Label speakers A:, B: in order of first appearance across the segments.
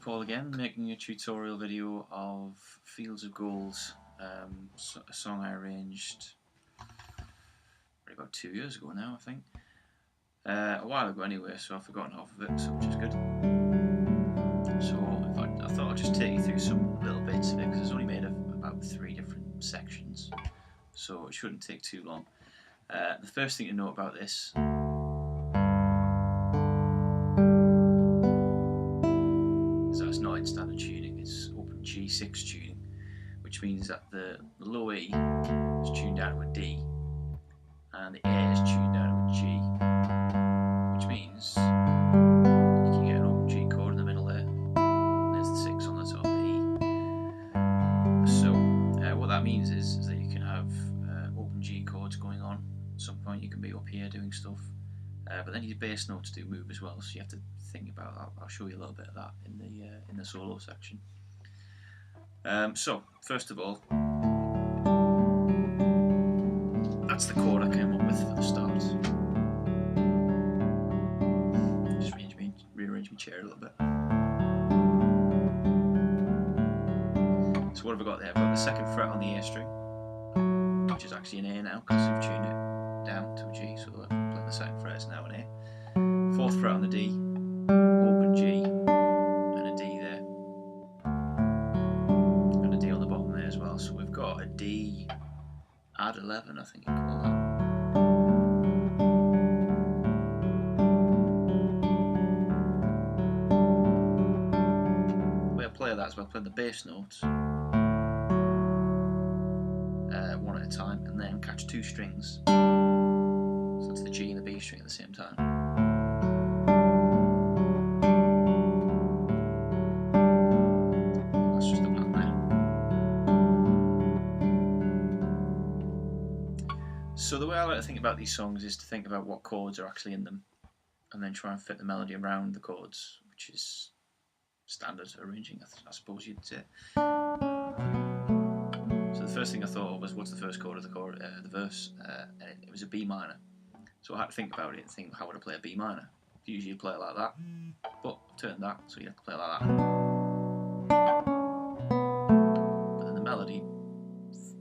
A: Paul again, making a tutorial video of Fields of Gold, a song I arranged about 2 years ago now, I think. A while ago anyway, so I've forgotten half of it, so which is good. So I thought I'd just take you through some little bits of it, because it's only made of about 3 different sections, so it shouldn't take too long. The first thing to know about this is that it's not in standard tuning, it's open G6 tuning, which means that the low E is tuned down to a D and the A is tuned down to a G, which means you can get an open G chord in the middle there. There's the 6 on the top of the E. So what that means is that you can have open G chords going on. At some point you can be up here doing stuff, but then your bass notes do move as well, so you have to think about that. I'll show you a little bit of that in the solo section. So first of all, that's the chord I came up with for the start. Just rearrange my chair a little bit. So what have I got there? I've got the 2nd fret on the A string, which is actually an A now because we've tuned it down to a G, so the 2nd fret is now an A. 4th fret on the D, open G, and a D there, and a D on the bottom there as well. So we've got a D add 11, I think you call that. The way I play that is by playing the bass notes one at a time, and then catch 2 strings. So that's the G and the B string at the same time. That's just the pattern there. So the way I like to think about these songs is to think about what chords are actually in them, and then try and fit the melody around the chords, which is standard arranging, I suppose you'd say. So the first thing I thought of was, what's the first chord of the verse? And it was a B minor. So I had to think about it and think, how would I play a B minor? Usually you play it like that, but I've turned that, so you have to play it like that. But then the melody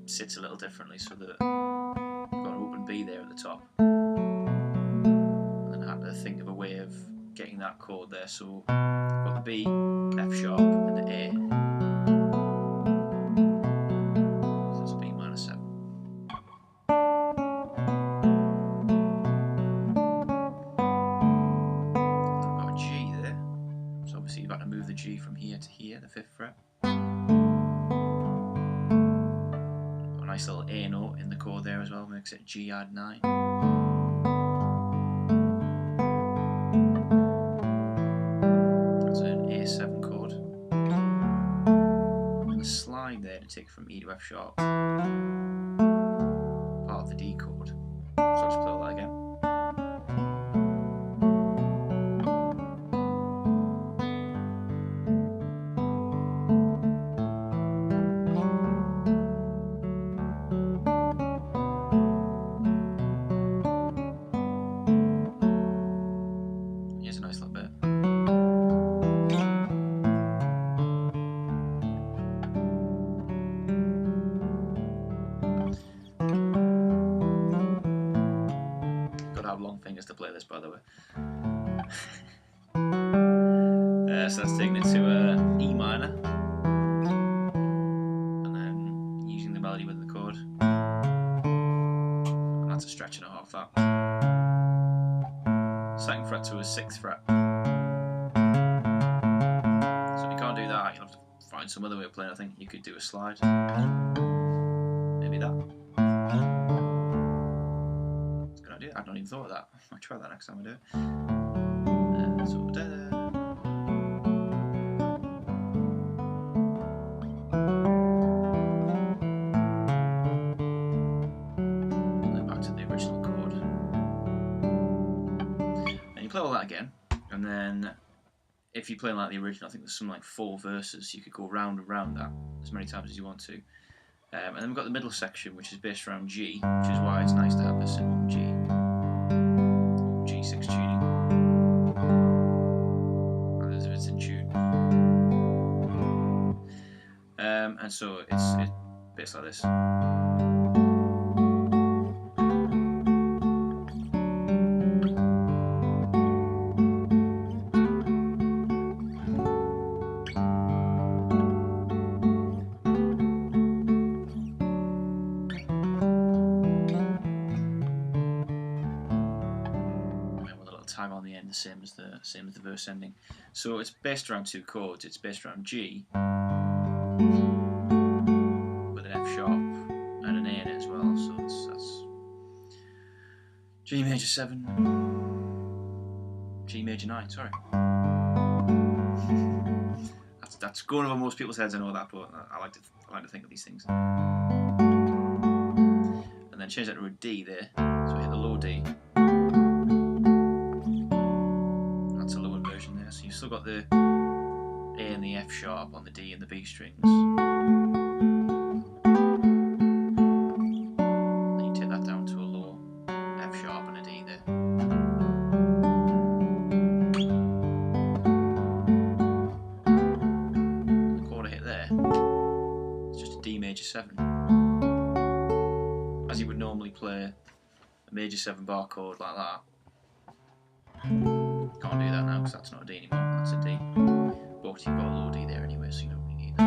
A: sits a little differently, so that you've got an open B there at the top. And then I had to think of a way of getting that chord there. So I've got the B, F sharp, and the A. So it's B minor 7. So you've got to move the G from here to here, the 5th fret. A nice little A note in the chord there as well, makes it G add 9. That's an A7 chord. And a slide there to take from E to F sharp, part of the D chord. So I'll just play that again. Here's a nice little bit. Got to have long fingers to play this, by the way. So that's taking it to E minor, and then using the melody with the chord. And that's a stretch and a half, that. 2nd fret to a 6th fret. So if you can't do that, you'll have to find some other way of playing. I think you could do a slide. Maybe that. That's a good idea. I've not even thought of that. I'll try that next time I do it. So we'll do that. And then back to the original chord. Play all that again, and then if you're playing like the original, I think there's some like 4 verses, you could go round and round that as many times as you want to. And then we've got the middle section, which is based around G, which is why it's nice to have this in G. G6 tuning. And as if it's in tune. And so it's bits like this. Tag on the end, the same as the verse ending. So it's based around 2 chords. It's based around G with an F sharp and an A in it as well. So that's G major 7, G major 9. Sorry, that's going over most people's heads. I know that, but I like to think of these things. And then change that to a D there. So we hit the low D. So you've still got the A and the F sharp on the D and the B strings. Then you take that down to a low F sharp and a D there. And the chord I hit there is just a D major 7. As you would normally play a major 7 bar chord like that. Can't do that now because that's not a D anymore, that's a D. But you've got a low D there anyway, so you don't really need that.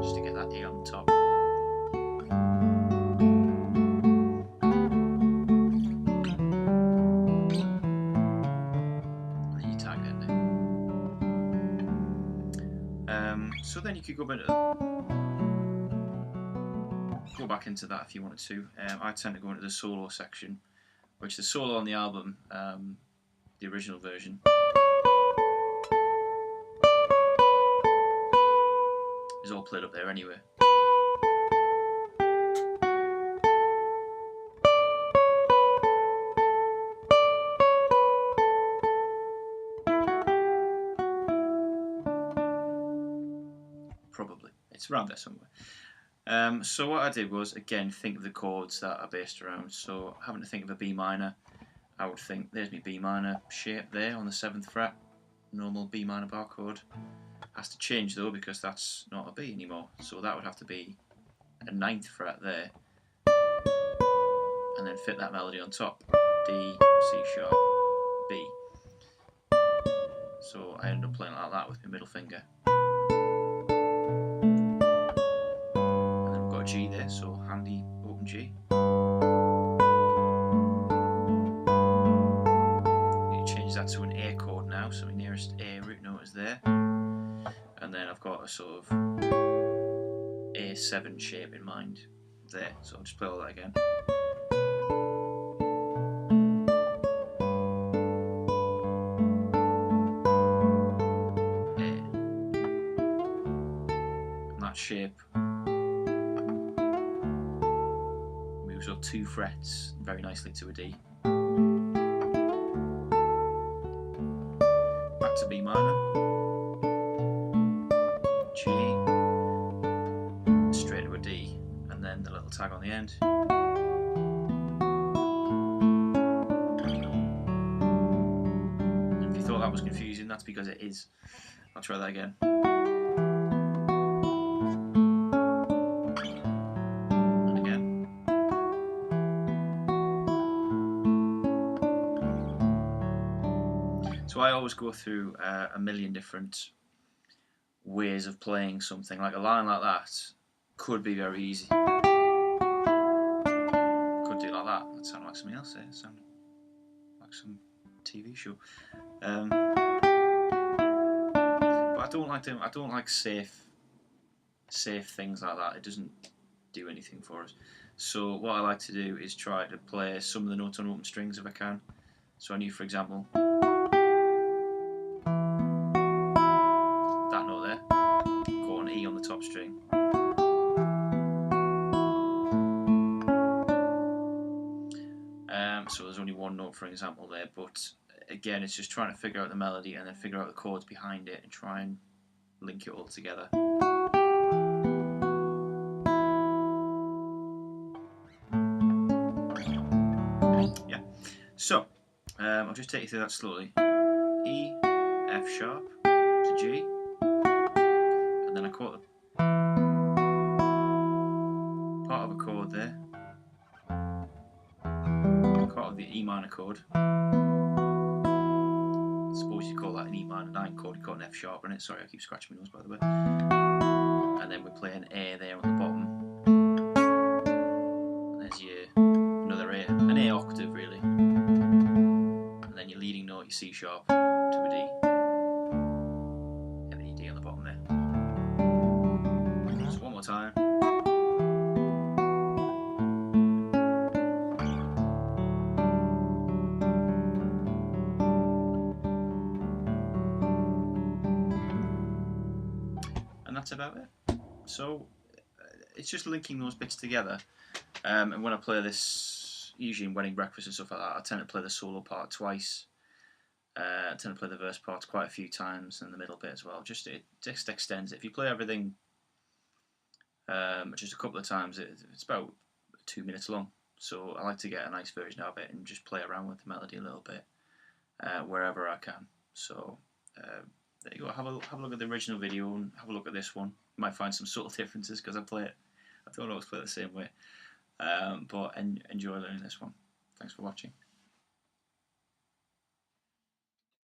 A: Just to get that A on the top. And then you tag that down. So then you could go back into that if you wanted to. I tend to go into the solo section, which the solo on the album, the original version, is all played up there anyway. Probably. It's around there somewhere. So what I did was, again, think of the chords that are based around. So having to think of a B minor, I would think, there's my B minor shape there on the 7th fret, normal B minor bar chord. Has to change though because that's not a B anymore. So that would have to be a 9th fret there. And then fit that melody on top. D, C sharp, B. So I ended up playing like that with my middle finger. G there, so handy open G. You change that to an A chord now, so my nearest A root note is there. And then I've got a sort of A7 shape in mind there, so I'll just play all that again. A. And that shape moves up 2 frets very nicely to a D. Back to B minor, G, straight to a D, and then the little tag on the end. And if you thought that was confusing, that's because it is. I'll try that again. So I always go through a million different ways of playing something. Like a line like that could be very easy. Could do it like that. That sounded like something else there. It sounded like some TV show. But I don't like safe things like that. It doesn't do anything for us. So what I like to do is try to play some of the notes on open strings if I can. So I knew, for example, that note there, go on E on the top string. So there's only one note, for example, there, but again, it's just trying to figure out the melody and then figure out the chords behind it and try and link it all together. just take you through that slowly. E, F sharp to G, and then I caught part of a chord there, part of the E minor chord. I suppose you call that an E minor 9 chord, you caught an F sharp on it. Sorry, I keep scratching my nose by the way. And then we play an A there on the bottom. And there's your another A, an A octave really. And then your leading note, your C sharp to a D. And then your D on the bottom there. Just one more time. And that's about it. So it's just linking those bits together. And when I play this, usually in wedding breakfast and stuff like that, I tend to play the solo part twice. I tend to play the verse parts quite a few times and the middle bit as well. It just extends it. If you play everything just a couple of times, it's about 2 minutes long. So I like to get a nice version of it and just play around with the melody a little bit wherever I can. So there you go. Have a look at the original video and have a look at this one. You might find some subtle differences because I don't always play it the same way. But enjoy learning this one. Thanks for watching.